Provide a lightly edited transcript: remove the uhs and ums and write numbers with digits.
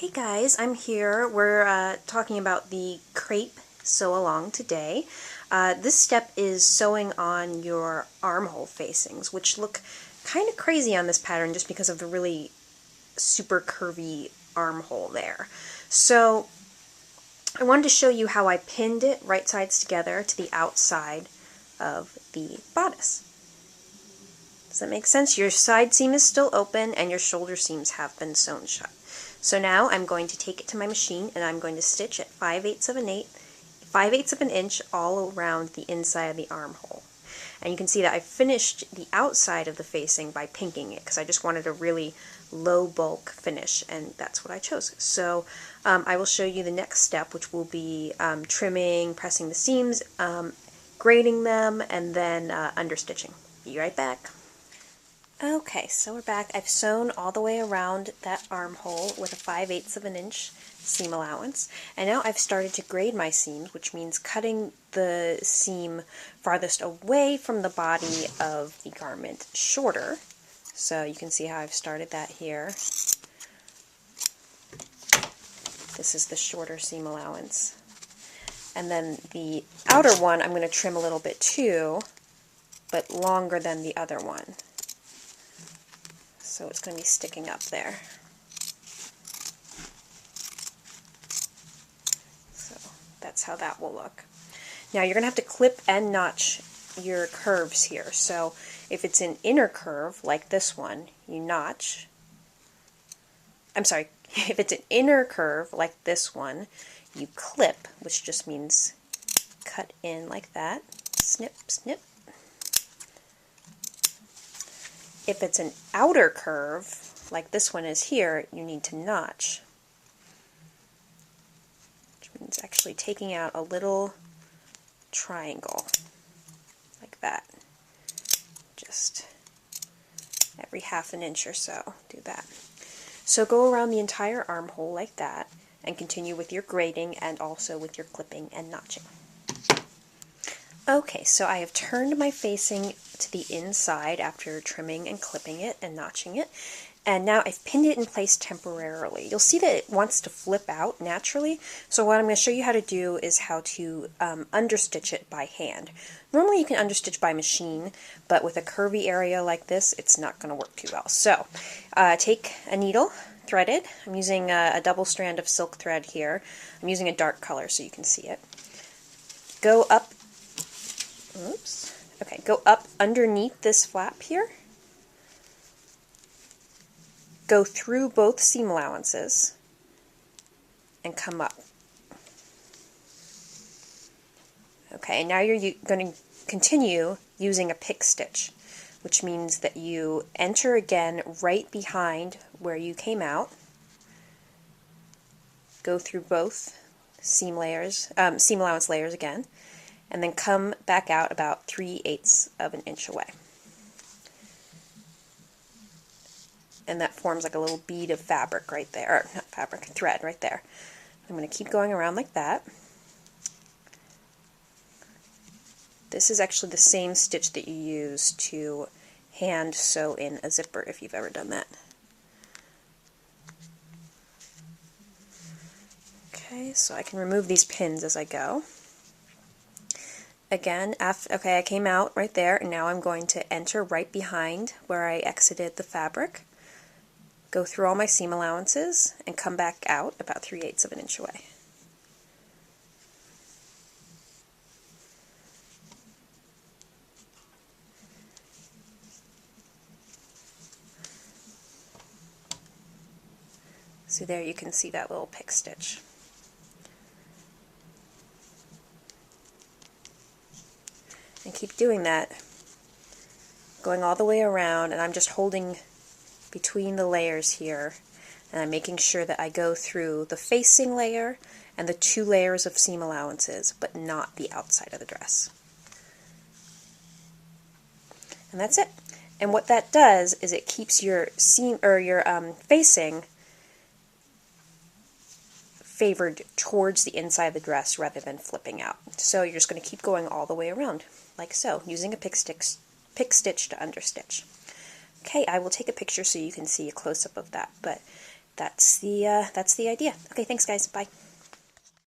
Hey guys, I'm here. We're talking about the crepe sew along today. This step is sewing on your armhole facings, which look kind of crazy on this pattern just because of the really super curvy armhole there. So I wanted to show you how I pinned it right sides together to the outside of the bodice. Does that make sense? Your side seam is still open and your shoulder seams have been sewn shut. So now I'm going to take it to my machine and I'm going to stitch at 5/8 of an inch all around the inside of the armhole. And you can see that I finished the outside of the facing by pinking it because I just wanted a really low bulk finish, and that's what I chose. So I will show you the next step, which will be trimming, pressing the seams, grading them, and then understitching. Be right back. Okay, so we're back. I've sewn all the way around that armhole with a 5/8 of an inch seam allowance, and now I've started to grade my seams, which means cutting the seam farthest away from the body of the garment shorter. So you can see how I've started that here. This is the shorter seam allowance. And then the outer one I'm going to trim a little bit too, but longer than the other one. So it's going to be sticking up there. So that's how that will look. Now you're going to have to clip and notch your curves here. So if it's an inner curve like this one, you notch. I'm sorry, if it's an inner curve like this one, you clip, which just means cut in like that. Snip, snip. If it's an outer curve, like this one is here, you need to notch, which means actually taking out a little triangle, like that. Just every 1/2 inch or so, do that. So go around the entire armhole like that, and continue with your grading and also with your clipping and notching. Okay, so I have turned my facing to the inside after trimming and clipping it and notching it, and now I've pinned it in place temporarily. You'll see that it wants to flip out naturally, so what I'm going to show you how to do is how to understitch it by hand. Normally you can understitch by machine, but with a curvy area like this, it's not going to work too well. So take a needle, threaded. I'm using a double strand of silk thread here. I'm using a dark color so you can see it. Go up go up underneath this flap here. Go through both seam allowances and come up. Okay, now you're going to continue using a pick stitch, which means that you enter again right behind where you came out. Go through both seam allowance layers again, and then come back out about 3/8 of an inch away. And that forms like a little bead of fabric right there, or not fabric, thread right there. I'm going to keep going around like that. This is actually the same stitch that you use to hand sew in a zipper if you've ever done that. Okay, so I can remove these pins as I go. Again, okay, I came out right there, and now I'm going to enter right behind where I exited the fabric, go through all my seam allowances, and come back out about 3/8 of an inch away. So there you can see that little pick stitch. And keep doing that, going all the way around, and I'm just holding between the layers here, and I'm making sure that I go through the facing layer and the 2 layers of seam allowances, but not the outside of the dress. And that's it. And what that does is it keeps your seam or your facing favored towards the inside of the dress rather than flipping out. So you're just going to keep going all the way around, like so, using a pick stitch to understitch. Okay, I will take a picture so you can see a close-up of that, but that's the idea. Okay, thanks guys. Bye.